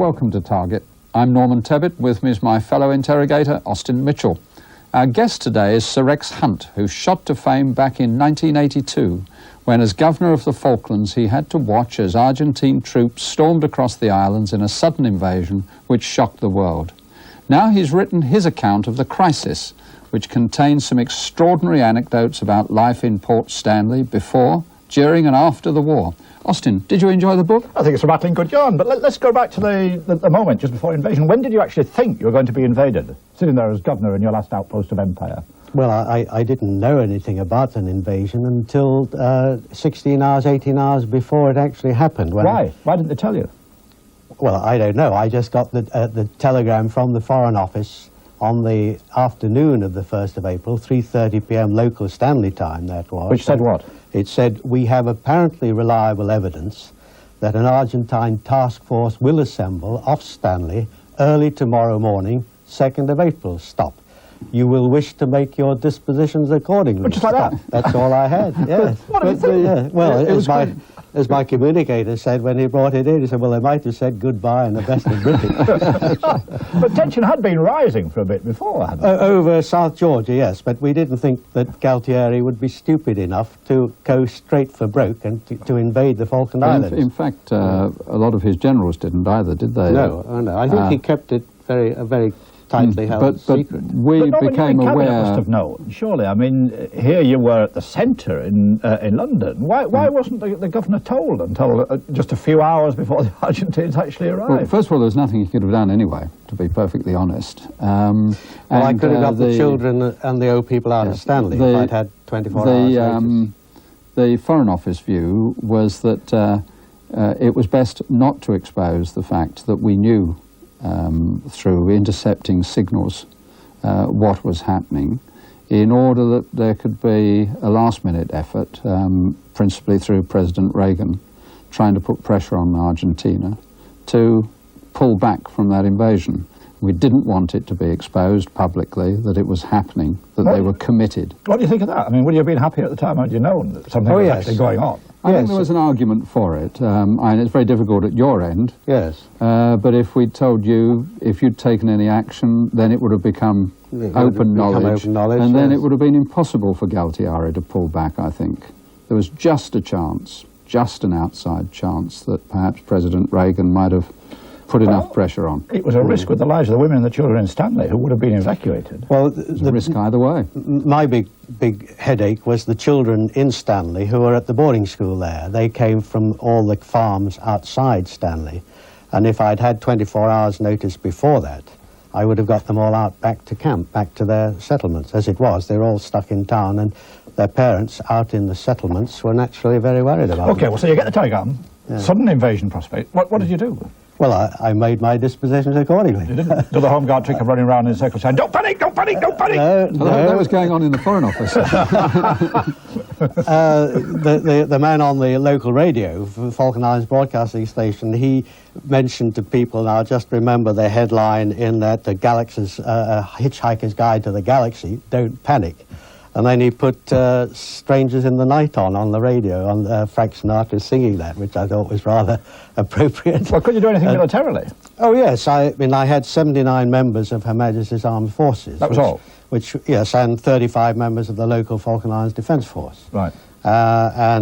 welcome to Target. I'm Norman Tebbit. With me is my fellow interrogator, Austin Mitchell. Our guest today is Sir Rex Hunt, who shot to fame back in 1982, when as Governor of the Falklands he had to watch as Argentine troops stormed across the islands in a sudden invasion which shocked the world. Now he's written his account of the crisis, which contains some extraordinary anecdotes about life in Port Stanley before, during and after the war. Austin, did you enjoy the book? I think it's a rattling good yarn, but let's go back to the moment just before invasion. When did you actually think you were going to be invaded, sitting there as governor in your last outpost of empire? Well, I didn't know anything about an invasion until 16 hours, 18 hours before it actually happened. Why? Why didn't they tell you? Well, I don't know. I just got the telegram from the Foreign Office on the afternoon of the 1st of April, 3:30 p.m. local Stanley time, that was. Which said what? It said, we have apparently reliable evidence that an Argentine task force will assemble off Stanley early tomorrow morning, 2nd of April. Stop. You will wish to make your dispositions accordingly. Just like that? That's all I had, yes. What do you think? Well, as my communicator said when he brought it in, he said, well, they might have said goodbye and the best of Britain. But tension had been rising for a bit before, hadn't it? Over South Georgia, yes, but we didn't think that Galtieri would be stupid enough to go straight for broke and to invade the Falkland Islands. In fact, a lot of his generals didn't either, did they? No, no. I think he kept it a very tightly held secret. We became aware. Must have known, surely. I mean, here you were at the centre in London. Why wasn't the governor told until just a few hours before the Argentines actually arrived? Well, first of all, there was nothing he could have done anyway, to be perfectly honest. Well, I could have got the children and the old people out of Stanley if I'd had 24 hours notice. The Foreign Office view was that it was best not to expose the fact that we knew through intercepting signals what was happening, in order that there could be a last-minute effort, principally through President Reagan, trying to put pressure on Argentina to pull back from that invasion. We didn't want it to be exposed publicly that it was happening, that they were committed. What do you think of that? I mean, would you have been happy at the time had you known that something was actually going on? I think there was an argument for it, and it's very difficult at your end. Yes. But if we'd told you, if you'd taken any action, then it would have become open knowledge, and then it would have been impossible for Galtieri to pull back, I think. There was just a chance, just an outside chance, that perhaps President Reagan might have put enough pressure on. It was a risk with the lives of the women and the children in Stanley who would have been evacuated. Well, it was a risk either way. My big headache was the children in Stanley who were at the boarding school there. They came from all the farms outside Stanley, and if I'd had 24 hours notice before that, I would have got them all out back to camp, back to their settlements. As it was, they're all stuck in town, and their parents out in the settlements were naturally very worried about them. Okay, well, so you get the telegram, sudden invasion prospect. What did you do? Well, I made my dispositions accordingly. You didn't do the Home Guard trick of running around in circles saying, don't panic, don't panic, don't panic! No. That was going on in the Foreign Office. The man on the local radio, Falkland Islands Broadcasting Station, he mentioned to people, and I'll just remember the headline in that, the Galaxy's Hitchhiker's Guide to the Galaxy, don't panic. And then he put Strangers in the Night on the radio, on Frank Sinatra singing that, which I thought was rather appropriate. Well, could you do anything militarily? Oh, yes. I mean, I had 79 members of Her Majesty's Armed Forces. That was all? Yes, and 35 members of the local Falkland Islands Defence Force. Right. I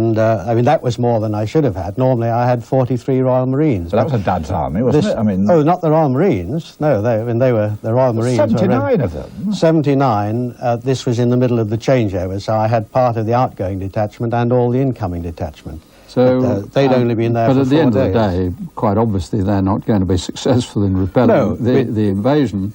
mean, that was more than I should have had. Normally, I had 43 Royal Marines. So that was a dad's army, wasn't it? I mean... Oh, not the Royal Marines. No, they were the Royal Marines. 79 of them? 79. This was in the middle of the changeover, so I had part of the outgoing detachment and all the incoming detachment. So they'd only been there for 4 days. But at the end of the day, quite obviously, they're not going to be successful in repelling the invasion.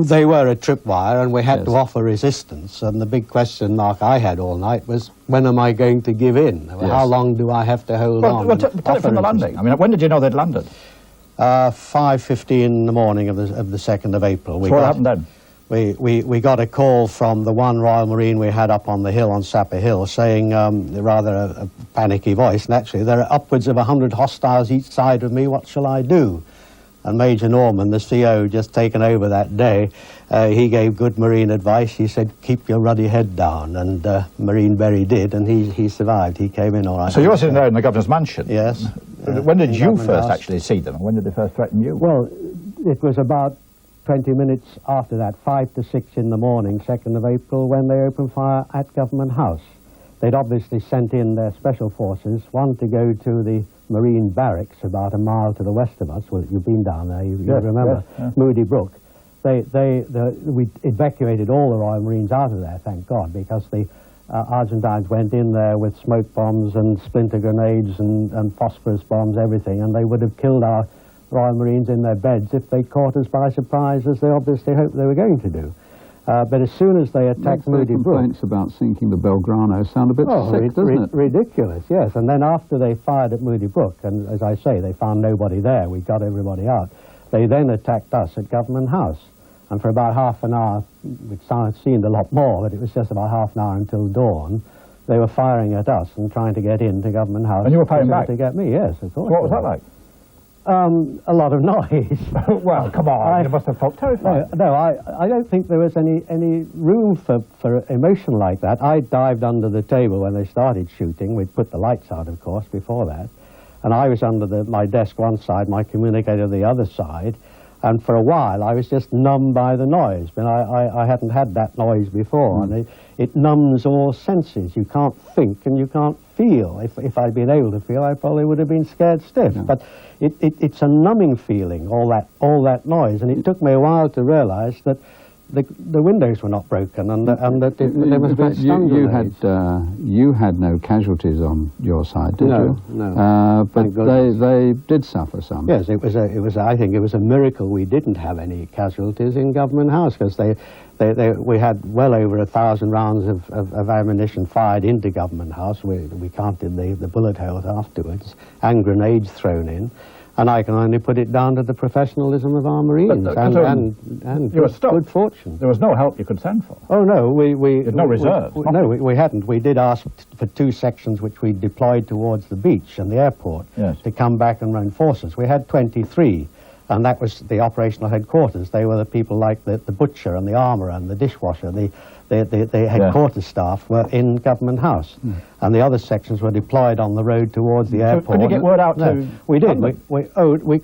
They were a tripwire, and we had to offer resistance. And the big question mark I had all night was, when am I going to give in? Yes. How long do I have to hold on? Well, tell it from the landing. I mean, when did you know they'd landed? 5:15 in the morning of the 2nd of April. So what happened then? We got a call from the one Royal Marine we had up on the hill, on Sapper Hill, saying, rather a panicky voice, naturally, there are upwards of 100 hostiles each side of me, what shall I do? And Major Norman, the CO, just taken over that day, he gave good Marine advice. He said, keep your ruddy head down, and Marine Berry did, and he survived. He came in all right. So you were sitting there in the Governor's mansion? Yes. When did in you Government first House. actually see them? When did they first threaten you? Well, it was about 20 minutes after that, 5 to 6 in the morning, 2nd of April, when they opened fire at Government House. They'd obviously sent in their special forces, one to go to the Marine Barracks about a mile to the west of us. Well, you've been down there, you Yes, remember, yes. Moody Brook. We evacuated all the Royal Marines out of there, thank God, because the Argentines went in there with smoke bombs and splinter grenades and phosphorus bombs, everything, and they would have killed our Royal Marines in their beds if they caught us by surprise, as they obviously hoped they were going to do. But as soon as they attacked Their Moody Brook... complaints about sinking the Belgrano sound a bit sick, doesn't it? Ridiculous, yes. And then after they fired at Moody Brook, and as I say, they found nobody there, we got everybody out, they then attacked us at Government House. And for about half an hour, it seemed a lot more, but it was just about half an hour until dawn, they were firing at us and trying to get into Government House. And you were firing back? To get me, yes, of course. What was that like? A lot of noise. Well, come on, you must have felt terrified. No, I don't think there was any room for emotion like that. I dived under the table when they started shooting. We'd put the lights out, of course, before that. And I was under my desk one side, my communicator the other side. And for a while, I was just numbed by the noise. But I hadn't had that noise before. And it numbs all senses. You can't think and you can't feel. If I'd been able to feel, I probably would have been scared stiff. Yeah. But it's a numbing feeling, all that noise. And it took me a while to realize that the windows were not broken and that there must be stun grenades. You had no casualties on your side, did you? No. But they did suffer some. Yes, I think it was a miracle we didn't have any casualties in Government House, because we had well over 1,000 rounds of ammunition fired into Government House. We counted the bullet holes afterwards, and grenades thrown in. And I can only put it down to the professionalism of our Marines and good fortune. There was no help you could send for. Oh no, we had no reserve. We hadn't. We did ask for 2 sections which we deployed towards the beach and the airport to come back and reinforce us. We had 23, and that was the operational headquarters. They were the people like the butcher and the armourer and the dishwasher. The headquarters staff were in Government House, and the other sections were deployed on the road towards the airport. Could you get word out to We did. London?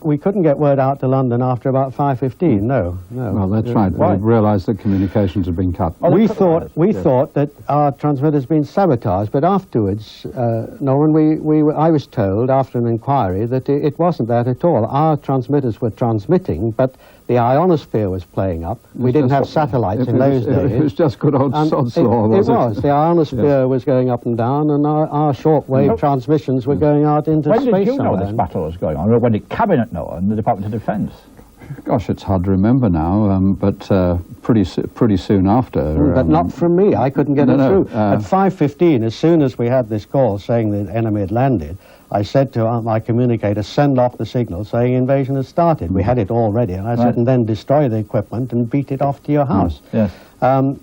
We couldn't get word out to London after about 5:15. No. Well, that's right. We realised that communications had been cut. We thought that our transmitter has been sabotaged, but afterwards, Norman, I was told after an inquiry that it wasn't that at all. Our transmitters were transmitting, but the ionosphere was playing up. We didn't have satellites in those days. It was just good old sod's law, was it? It was. The ionosphere was going up and down, and our shortwave transmissions were going out into space. When did you know this battle was going on? When did Cabinet know and the Department of Defence? Gosh, it's hard to remember now, but pretty soon after. But not from me. I couldn't get it through. At 5:15, as soon as we had this call saying the enemy had landed, I said to my communicator, send off the signal saying invasion has started. We had it all ready, and I said, and then destroy the equipment and beat it off to your house. Yes.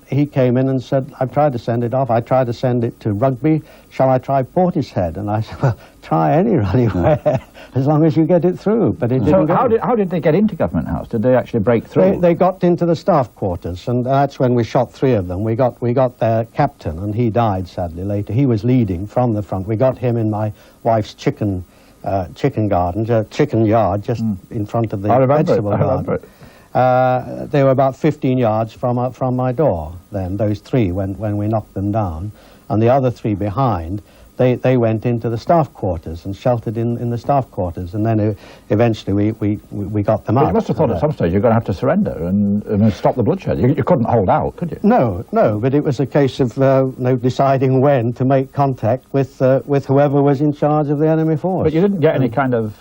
He came in and said, I've tried to send it off. I tried to send it to Rugby. Shall I try Portishead? And I said, well, try anywhere, as long as you get it through. But it didn't go. How did they get into Government House? Did they actually break through? They got into the staff quarters, and that's when we shot 3 of them. We got their captain, and he died sadly later. He was leading from the front. We got him in my wife's chicken garden, chicken yard, just in front of the vegetable garden. They were about 15 yards from my door then, those 3, when we knocked them down. And the other 3 behind, they went into the staff quarters and sheltered in the staff quarters. And then eventually we got them out. You must have thought at some stage you're going to have to surrender and stop the bloodshed. You couldn't hold out, could you? No, but it was a case of deciding when to make contact with whoever was in charge of the enemy force. But you didn't get any kind of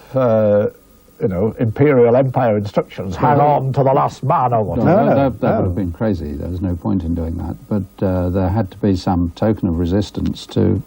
Imperial Empire instructions, hang on to the last man or whatever. That would have been crazy. There was no point in doing that. But there had to be some token of resistance to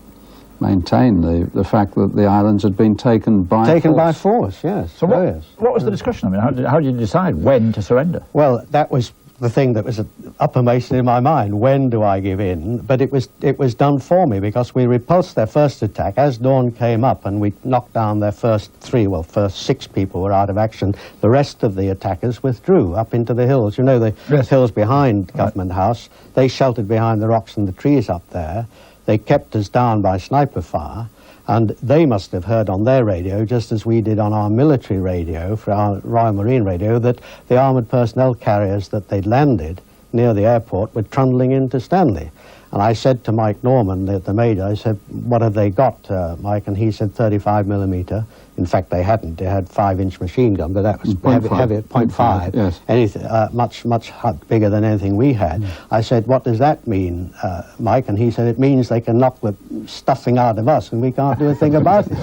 maintain the fact that the islands had been taken by force, yes. So what was the discussion? I mean, how did you decide when to surrender? Well, that was the thing that was uppermost in my mind. When do I give in? But it was done for me, because we repulsed their first attack. As dawn came up and we knocked down their first 6 people were out of action. The rest of the attackers withdrew up into the hills. You know, the hills behind Government House. They sheltered behind the rocks and the trees up there. They kept us down by sniper fire. And they must have heard on their radio, just as we did on our military radio, for our Royal Marine radio, that the armoured personnel carriers that they'd landed near the airport were trundling into Stanley. And I said to Mike Norman, the major, I said, what have they got, Mike? And he said 35 millimetre. In fact, they hadn't. They had 5-inch machine gun, but that was heavy, 0.5. Yes. Anything, much bigger than anything we had. I said, what does that mean, Mike? And he said, it means they can knock the stuffing out of us and we can't do a thing about it.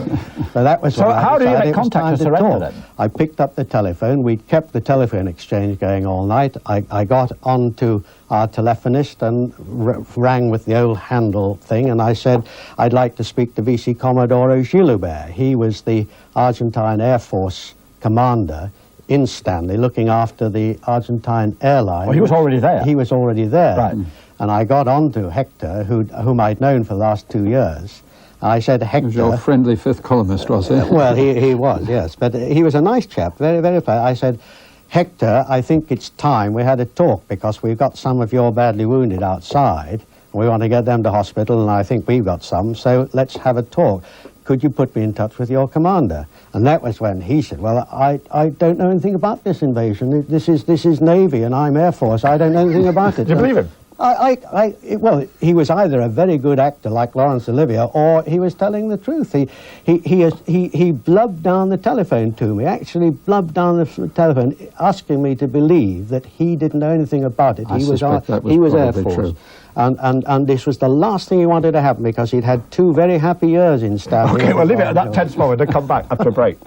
So that was. So how do you make contact to surrender then? I picked up the telephone. We'd kept the telephone exchange going all night. I got onto our telephonist and rang with the old handle thing, and I said, I'd like to speak to VC Commodore Gilubert. He was the Argentine Air Force commander in Stanley, looking after the Argentine airline. Well, he was already there. He was already there. Right. And I got on to Hector, whom I'd known for the last 2 years. I said, Hector... Was your friendly fifth columnist, was he? Well, he was, yes. But he was a nice chap, very, very pleasant. I said, Hector, I think it's time we had a talk, because we've got some of your badly wounded outside. We want to get them to hospital, and I think we've got some, so let's have a talk. Could you put me in touch with your commander? And that was when he said, well, I don't know anything about this invasion. This is Navy, and I'm Air Force. I don't know anything about it. Do you believe him? Well, he was either a very good actor like Laurence Olivier, or he was telling the truth. He blubbed down the telephone to me, actually blubbed down the telephone, asking me to believe that he didn't know anything about it. I suspect that was Air probably Force. true. And this was the last thing he wanted to happen, because he'd had 2 very happy years in Stanley. Okay, well, leave it at that tense moment and come back after a break.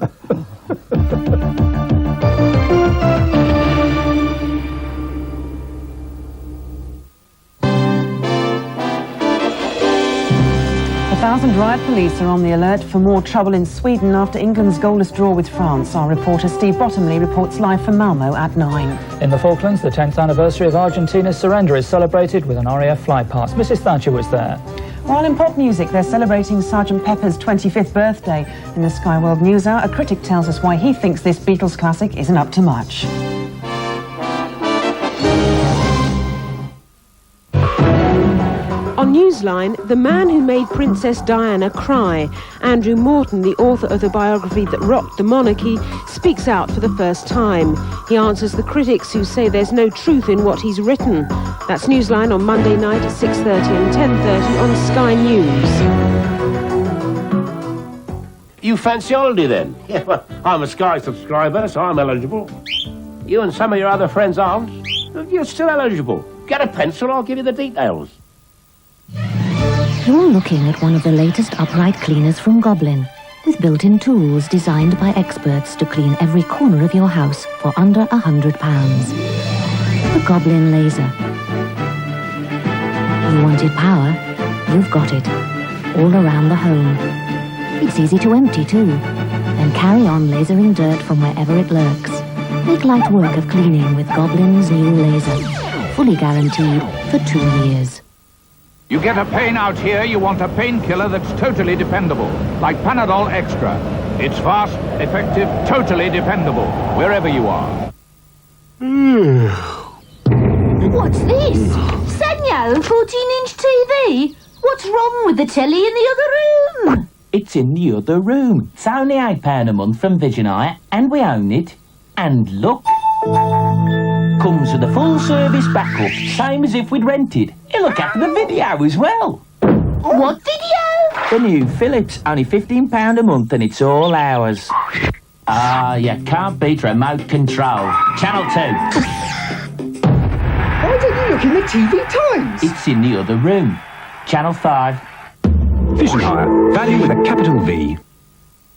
Thousand riot police are on the alert for more trouble in Sweden after England's goalless draw with France. Our reporter Steve Bottomley reports live from Malmo at 9. In the Falklands, the 10th anniversary of Argentina's surrender is celebrated with an RAF flight past. Mrs. Thatcher was there. While in pop music, they're celebrating Sgt. Pepper's 25th birthday. In the Sky World News Hour, a critic tells us why he thinks this Beatles classic isn't up to much. On Newsline, the man who made Princess Diana cry, Andrew Morton, the author of the biography that rocked the monarchy, speaks out for the first time. He answers the critics who say there's no truth in what he's written. That's Newsline on Monday night at 6:30 and 10:30 on Sky News. You fancy holiday then? Yeah, well, I'm a Sky subscriber, so I'm eligible. You and some of your other friends aren't. You're still eligible. Get a pencil, I'll give you the details. You're looking at one of the latest upright cleaners from Goblin, with built-in tools designed by experts to clean every corner of your house for under £100. The Goblin Laser. You wanted power? You've got it. All around the home. It's easy to empty too. Then carry on lasering dirt from wherever it lurks. Make light work of cleaning with Goblin's new laser. Fully guaranteed for 2 years. You get a pain out here, you want a painkiller that's totally dependable, like Panadol Extra. It's fast, effective, totally dependable, wherever you are. What's this? Sanyo, 14-inch TV? What's wrong with the telly in the other room? It's in the other room. It's only £8 a month from Vision Eye, and we own it. And look, comes with a full service backup, same as if we'd rented. You look after the video as well. What video? The new Philips, only £15 a month, and it's all ours. Ah, you can't beat remote control. Channel 2. Why don't you look in the TV Times? It's in the other room. Channel 5. Vision Hire, value with a capital V.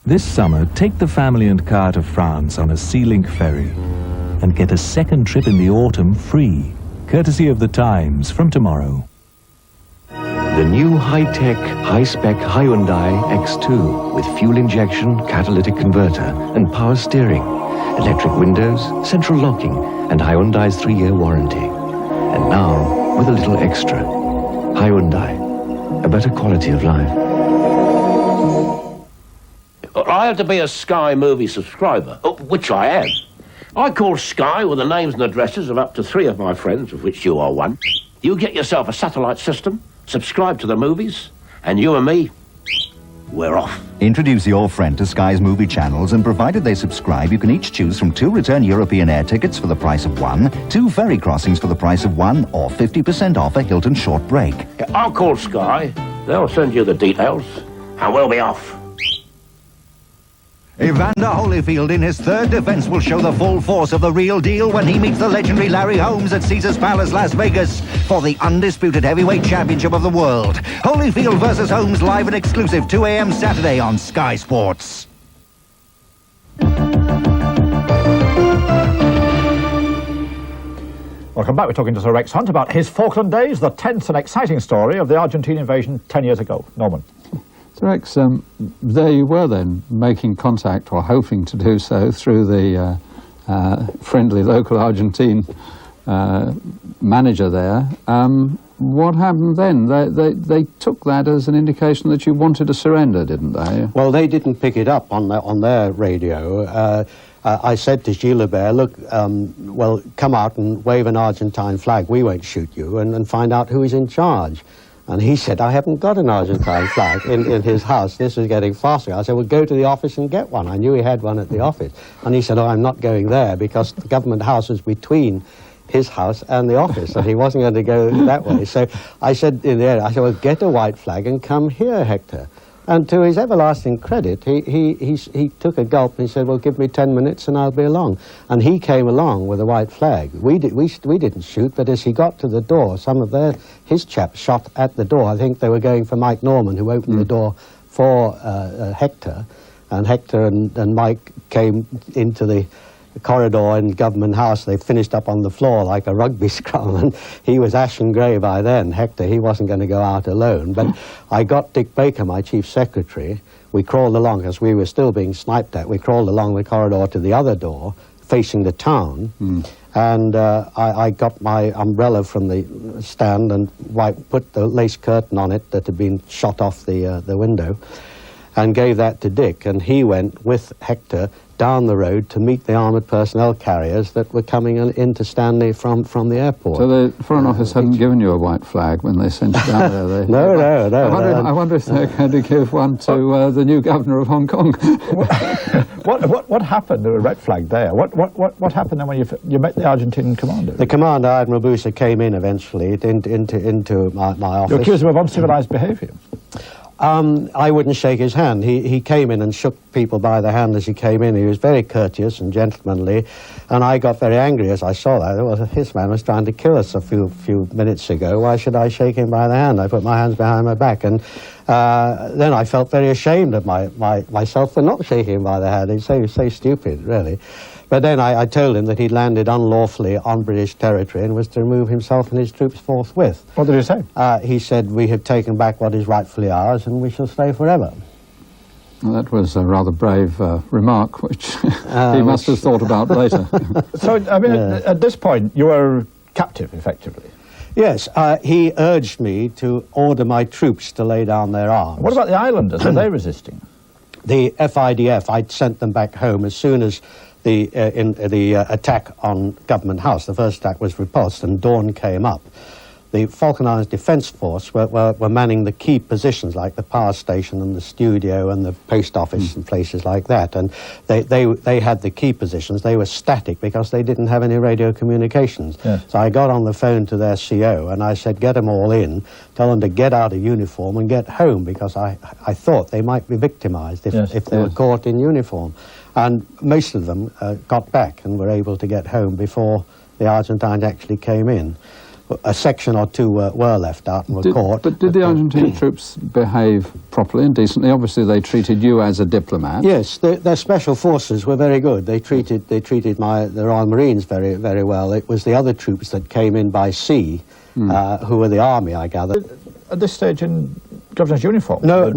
This summer, take the family and car to France on a Sea-Link ferry and get a second trip in the autumn free, courtesy of the Times from tomorrow. The new high-tech, high-spec Hyundai X2 with fuel injection, catalytic converter and power steering, electric windows, central locking and Hyundai's 3-year warranty. And now, with a little extra. Hyundai, a better quality of life. I have to be a Sky movie subscriber, which I am. I call Sky with the names and addresses of up to 3 of my friends, of which you are one. You get yourself a satellite system, subscribe to the movies, and you and me, we're off. Introduce your friend to Sky's movie channels, and provided they subscribe, you can each choose from 2 return European air tickets for the price of 1, 2 ferry crossings for the price of 1, or 50% off a Hilton short break. I'll call Sky. They'll send you the details, and we'll be off. Evander Holyfield in his 3rd defense will show the full force of the real deal when he meets the legendary Larry Holmes at Caesars Palace, Las Vegas, for the undisputed heavyweight championship of the world. Holyfield versus Holmes, live and exclusive, 2 a.m. Saturday on Sky Sports. Welcome back. We're talking to Sir Rex Hunt about his Falkland days, the tense and exciting story of the Argentine invasion 10 years ago. Norman. So Rex, there you were then, making contact, or hoping to do so, through the friendly local Argentine manager there. What happened then? They took that as an indication that you wanted to surrender, didn't they? Well, they didn't pick it up on their radio. I said to Gilbert, look, well, come out and wave an Argentine flag. We won't shoot you, and find out who is in charge. And he said, I haven't got an Argentine flag in his house. This is getting faster. I said, well, go to the office and get one. I knew he had one at the office. And he said, oh, I'm not going there because the government house is between his house and the office, and he wasn't going to go that way. So I said, well, get a white flag and come here, Hector. And to his everlasting credit, he took a gulp and he said, well, give me 10 minutes and I'll be along. And he came along with a white flag. We didn't shoot, but as he got to the door, some of his chaps shot at the door. I think they were going for Mike Norman, who opened the door for Hector. And Hector and Mike came into the corridor in Government House. They finished up on the floor like a rugby scrum, and he was ashen grey by then. Hector, he wasn't going to go out alone. But I got Dick Baker, my chief secretary. We crawled along, as we were still being sniped at, we crawled along the corridor to the other door, facing the town, and I got my umbrella from the stand and put the lace curtain on it that had been shot off the window, and gave that to Dick, and he went with Hector down the road to meet the armoured personnel carriers that were coming into Stanley from the airport. So the Foreign Office hadn't given you a white flag when they sent you down there? No. I wonder if they're going to give one to the new governor of Hong Kong. What happened? There was a red flag there. What happened then when you met the Argentine commander? The commander, Admiral Busa, came in eventually into my office. You accused him of uncivilized behaviour? I wouldn't shake his hand. He came in and shook people by the hand as he came in. He was very courteous and gentlemanly, and I got very angry as I saw that. This man was trying to kill us a few minutes ago. Why should I shake him by the hand? I put my hands behind my back, and then I felt very ashamed of myself for not shaking him by the hand. He's so stupid, really. But then I told him that he'd landed unlawfully on British territory and was to remove himself and his troops forthwith. What did he say? He said, we have taken back what is rightfully ours and we shall stay forever. Well, that was a rather brave remark, which he must have thought about later. So, I mean, at this point, you were captive, effectively. Yes, he urged me to order my troops to lay down their arms. What about the islanders? Are they resisting? The FIDF, I'd sent them back home as soon as the attack on Government House. The first attack was repulsed and dawn came up. The Falkland Islands Defence Force were manning the key positions like the power station and the studio and the post office and places like that. And they had the key positions. They were static because they didn't have any radio communications. Yes. So I got on the phone to their CO and I said, get them all in, tell them to get out of uniform and get home, because I thought they might be victimised if they were caught in uniform. And most of them got back and were able to get home before the Argentines actually came in. A section or two were left out and were caught. But did the Argentine troops behave properly and decently? Obviously, they treated you as a diplomat. Yes, their special forces were very good. They treated the Royal Marines very, very well. It was the other troops that came in by sea, who were the army, I gather. At this stage in governor's uniform? No.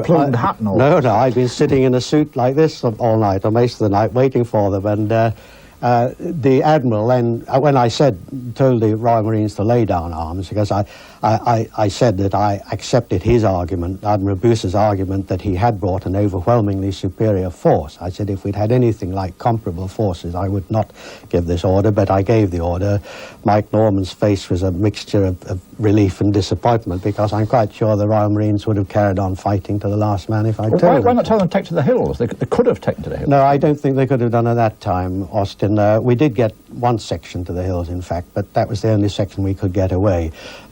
Plumed hat and all No, I've been sitting in a suit like this all night, or most of the night, waiting for them. And the Admiral then, when I told the Royal Marines to lay down arms, because I said that I accepted his argument, Admiral Bruce's argument, that he had brought an overwhelmingly superior force. I said if we'd had anything like comparable forces, I would not give this order, but I gave the order. Mike Norman's face was a mixture of relief and disappointment, because I'm quite sure the Royal Marines would have carried on fighting to the last man if I'd told them. Why not tell them to take to the hills? They could have taken to the hills. No, I don't think they could have done at that time, Austin. We did get one section to the hills, in fact, but that was the only section we could get away.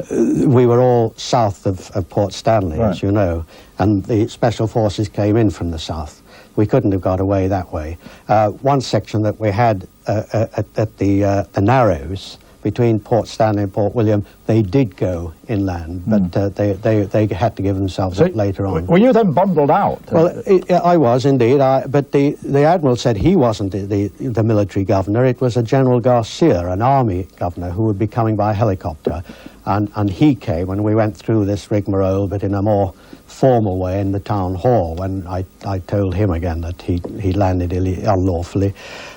We were all south of Port Stanley, as you know, and the Special Forces came in from the south. We couldn't have got away that way. One section that we had at the Narrows, between Port Stanley and Port William, they did go inland, but they had to give themselves up later on. Were you then bundled out? Well, I was indeed, but the Admiral said he wasn't the military governor. It was a General Garcia, an army governor, who would be coming by helicopter, and he came, and we went through this rigmarole, but in a more formal way in the town hall, when I told him again that he landed unlawfully,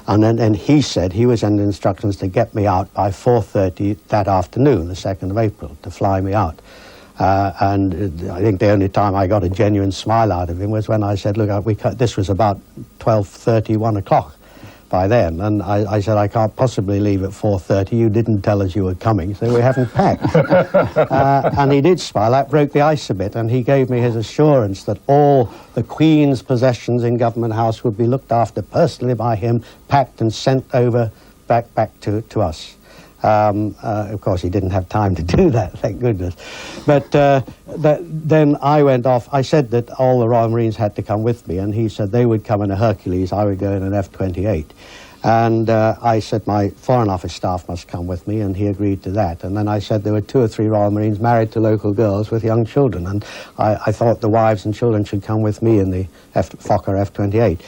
and then he said he was under instructions to get me out by 4:30 that afternoon, the 2nd of April, to fly me out. And I think the only time I got a genuine smile out of him was when I said, look, this was about 12:30, 1 o'clock by then, and I said, I can't possibly leave at 4:30. You didn't tell us you were coming, so we haven't packed. And he did smile. That broke the ice a bit, and he gave me his assurance that all the Queen's possessions in Government House would be looked after personally by him, packed and sent over back to us. Of course, he didn't have time to do that, thank goodness. But then I went off. I said that all the Royal Marines had to come with me, and he said they would come in a Hercules, I would go in an F-28. And I said my Foreign Office staff must come with me, and he agreed to that. And then I said there were 2 or 3 Royal Marines married to local girls with young children, and I thought the wives and children should come with me in the Fokker F-28.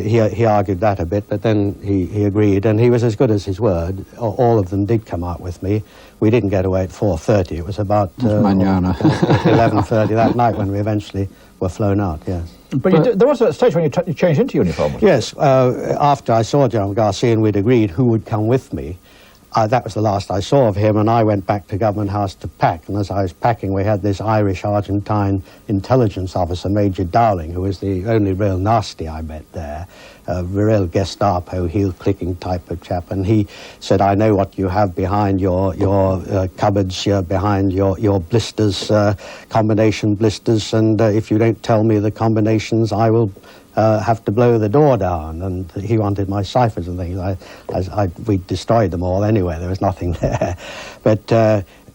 He argued that a bit, but then he agreed, and he was as good as his word. All of them did come out with me. We didn't get away at 4:30. It was about 11:30 that night when we eventually were flown out, yes. But there was a stage when you changed into uniform. Yes, after I saw General Garcia and we'd agreed who would come with me, that was the last I saw of him, and I went back to Government House to pack, and as I was packing we had this Irish-Argentine intelligence officer, Major Dowling, who was the only real nasty I met there, a real Gestapo, heel-clicking type of chap, and he said, I know what you have behind your cupboards, behind your blisters, combination blisters, and if you don't tell me the combinations, I will have to blow the door down. And he wanted my ciphers and things. We destroyed them all anyway. There was nothing there. But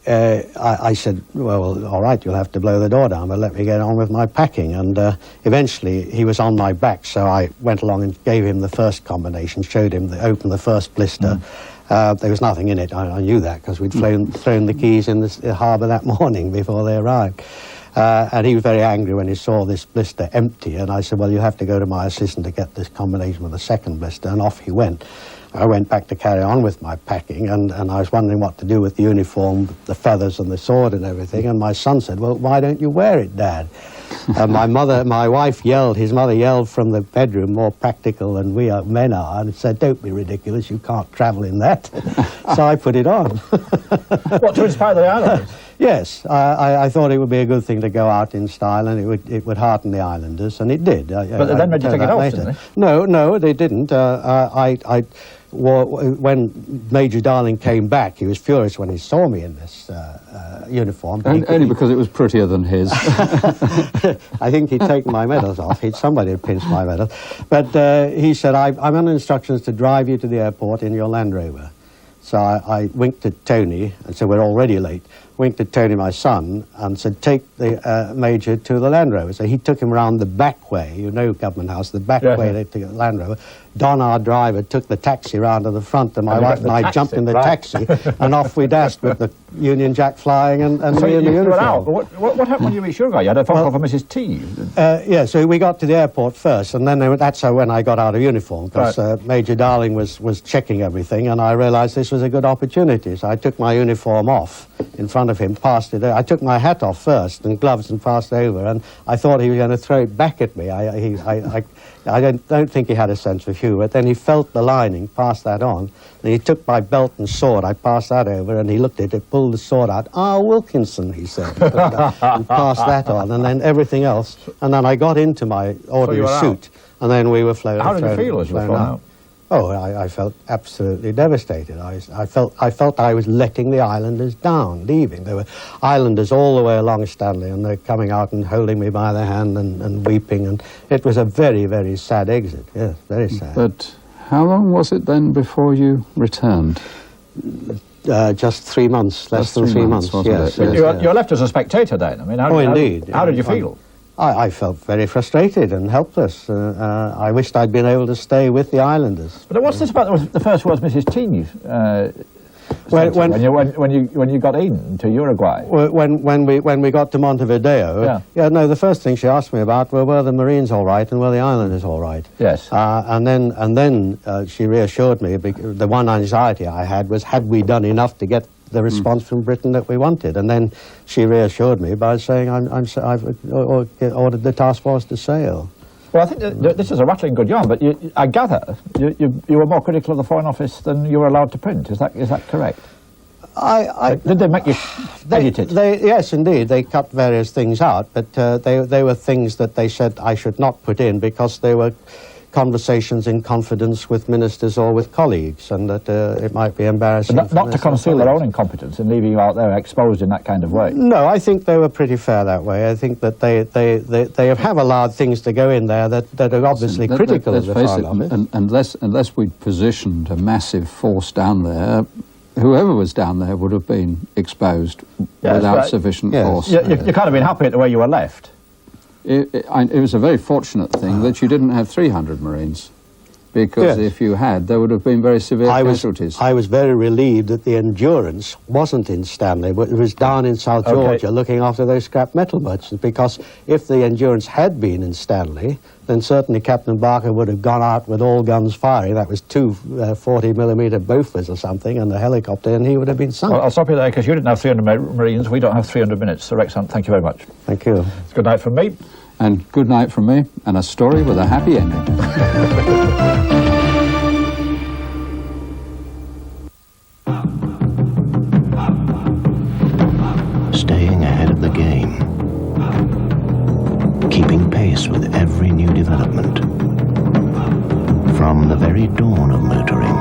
I said, well, all right, you'll have to blow the door down, but let me get on with my packing. And eventually he was on my back, so I went along and gave him the first combination, showed him, opened the first blister. There was nothing in it. I knew that because we'd thrown the keys in the harbour that morning before they arrived. And he was very angry when he saw this blister empty, and I said, well, you have to go to my assistant to get this combination with the second blister, and off he went. I went back to carry on with my packing, and I was wondering what to do with the uniform, the feathers and the sword and everything, and my son said, well, why don't you wear it, Dad? And my wife yelled, his mother yelled from the bedroom, more practical than we men are, and said, don't be ridiculous, you can't travel in that. So I put it on. What, to inspire the islanders? Yes, I thought it would be a good thing to go out in style, and it would hearten the islanders, and it did. But then did you take it off, didn't they? No, they didn't. When Major Darling came back, he was furious when he saw me in this uniform. Only because it was prettier than his. I think he'd taken my medals off. Somebody had pinched my medals. But he said, I'm under instructions to drive you to the airport in your Land Rover. So I winked at Tony and said, we're already late. Winked at Tony, my son, and said, take the Major to the Land Rover. So he took him around the back way, you know Government House, the back way to the Land Rover. Don, our driver, took the taxi round to the front, and my wife and I jumped in the taxi, and off we dashed with the Union Jack flying and so me in the uniform. Out. What happened when you reached Uruguay? You had a phone call from Mrs. T. Yeah, so we got to the airport first, and then that's when I got out of uniform, because Major Darling was checking everything, and I realised this was a good opportunity. So I took my uniform off in front front of him, passed it. I took my hat off first and gloves and passed it over, and I thought he was going to throw it back at me. I don't think he had a sense of humour. Then he felt the lining, passed that on. Then he took my belt and sword. I passed that over, and he looked at it, pulled the sword out. "Ah, Wilkinson," he said, and passed that on, and then everything else. And then I got into my ordinary suit, and then we were flown. How did you feel as you were flown out? Oh, I felt absolutely devastated. I felt I was letting the islanders down, leaving. There were islanders all the way along Stanley, and they're coming out and holding me by the hand and weeping, and it was a very, very sad exit. Yes, very sad. But how long was it then before you returned? Just 3 months, less than 3 months. Yes, yes. You're left as a spectator then. I mean, indeed. How did you feel? I felt very frustrated and helpless. I wished I'd been able to stay with the islanders. But what's this about the first words Mrs. Cheney when you got into Uruguay? When we got to Montevideo, the first thing she asked me about were the Marines all right and were the islanders all right? Yes. And then she reassured me. The one anxiety I had was, had we done enough to get the response from Britain that we wanted? And then she reassured me by saying, I've ordered the task force to sail. Well, I think this is a rattling good yarn, but I gather you were more critical of the Foreign Office than you were allowed to print. Is that correct? Did they make you edit it? Yes, indeed. They cut various things out, but they were things that they said I should not put in because they were conversations in confidence with ministers or with colleagues, and that it might be embarrassing. But not to conceal their own incompetence and leaving you out there exposed in that kind of way. No, I think they were pretty fair that way. I think that they have allowed things to go in there that are obviously critical of the Foreign Office. Unless we'd positioned a massive force down there, whoever was down there would have been exposed without sufficient force. You can't have been happy at the way you were left. It was a very fortunate thing that you didn't have 300 Marines, because if you had, there would have been very severe casualties. I was very relieved that the Endurance wasn't in Stanley, but it was down in South Georgia looking after those scrap metal merchants, because if the Endurance had been in Stanley, then certainly Captain Barker would have gone out with all guns firing. That was two 40mm Bofors or something, and the helicopter, and he would have been sunk. Well, I'll stop you there, because you didn't have 300 Marines. We don't have 300 minutes. Sir Rex Hunt, thank you very much. Thank you. It's good night from me. And good night from me, and a story with a happy ending. Staying ahead of the game. Keeping pace with every new development. From the very dawn of motoring,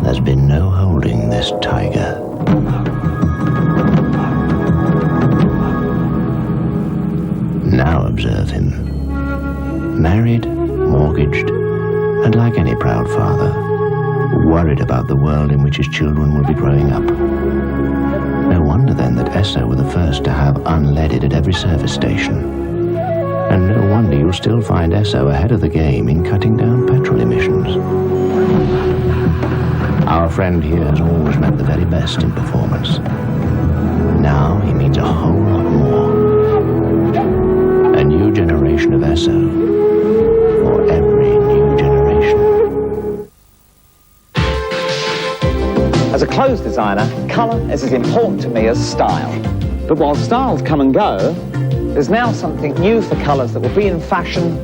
there's been no holding this tiger. Now observe him. Married, mortgaged, and like any proud father, worried about the world in which his children will be growing up. No wonder then that Esso were the first to have unleaded at every service station. And no wonder you'll still find Esso ahead of the game in cutting down petrol emissions. Our friend here has always met the very best in performance. Now he means a whole lot more. A new generation of Esso, or every new generation. As a clothes designer, colour is as important to me as style. But while styles come and go, there's now something new for colours that will be in fashion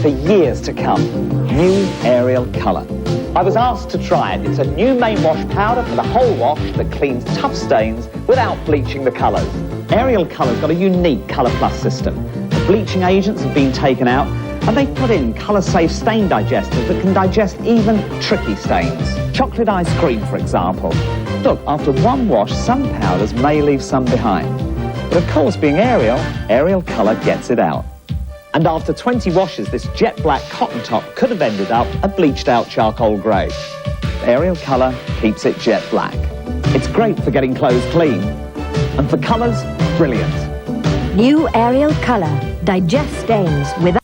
for years to come. New Ariel Colour. I was asked to try it. It's a new main wash powder for the whole wash that cleans tough stains without bleaching the colours. Ariel Colour's got a unique Colour Plus system. The bleaching agents have been taken out, and they've put in colour-safe stain digesters that can digest even tricky stains. Chocolate ice cream, for example. Look, after one wash, some powders may leave some behind. But of course, being Ariel, Ariel Colour gets it out. And after 20 washes, this jet black cotton top could have ended up a bleached out charcoal grey. Ariel Colour keeps it jet black. It's great for getting clothes clean. And for colours, brilliant. New Ariel Colour. Digest stains without...